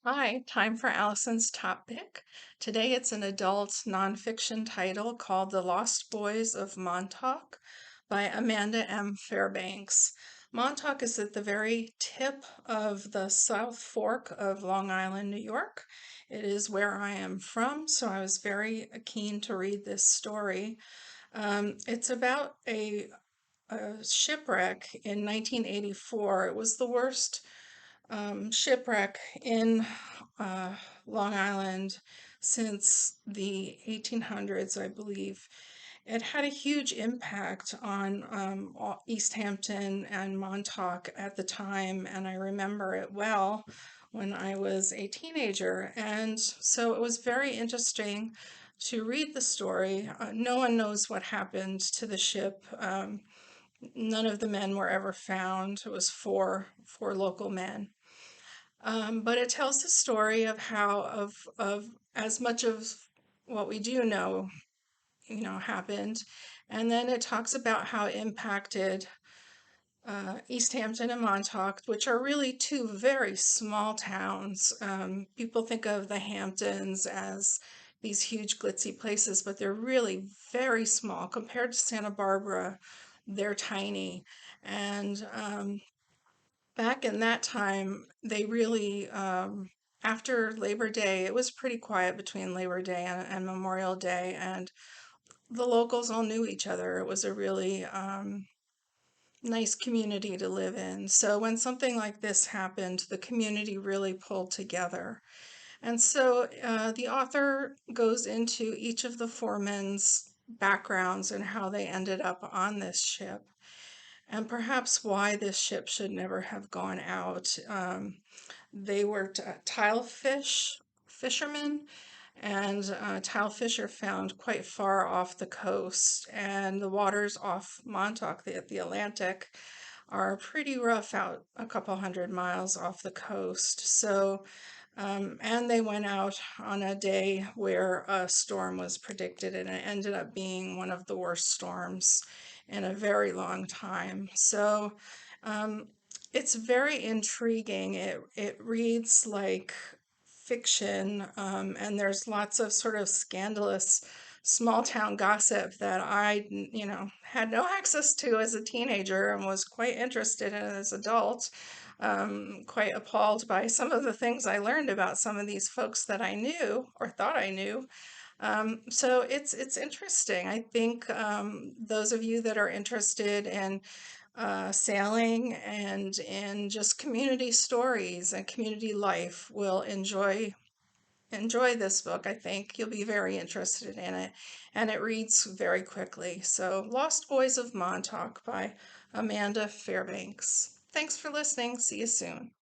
Hi, time for Allison's top pick. Today it's an adult nonfiction title called The Lost Boys of Montauk by Amanda M. Fairbanks. Montauk is at the very tip of the South Fork of Long Island, New York. It is where I am from, so I was very keen to read this story. It's about a shipwreck in 1984. It was the worst shipwreck in uh, Long Island since the 1800s, I believe. It had a huge impact on East Hampton and Montauk at the time, and I remember it well when I was a teenager. And so it was very interesting to read the story. No one knows what happened to the ship. None of the men were ever found. It was four local men. But it tells the story of how of as much of what we do know, happened, and then it talks about how it impacted East Hampton and Montauk, which are really two very small towns. People think of the Hamptons as these huge glitzy places, but they're really very small compared to Santa Barbara. They're tiny, and back in that time, they really, after Labor Day, it was pretty quiet between Labor Day and Memorial Day, and the locals all knew each other. It was a really nice community to live in. So when something like this happened, the community really pulled together. And so the author goes into each of the four men's backgrounds and how they ended up on this ship and perhaps why this ship should never have gone out. They were fishermen, and tilefish are found quite far off the coast, and the waters off Montauk, the Atlantic, are pretty rough out a couple hundred miles off the coast. So, and they went out on a day where a storm was predicted, and it ended up being one of the worst storms in a very long time. So, um, it's very intriguing. It reads like fiction, and there's lots of sort of scandalous small town gossip that had no access to as a teenager and was quite interested in as an adult. Quite appalled by some of the things I learned about some of these folks that I knew or thought I knew. So it's interesting. I think those of you that are interested in sailing and in just community stories and community life will enjoy this book. I think you'll be very interested in it, and it reads very quickly. So, Lost Boys of Montauk by Amanda Fairbanks. Thanks for listening. See you soon.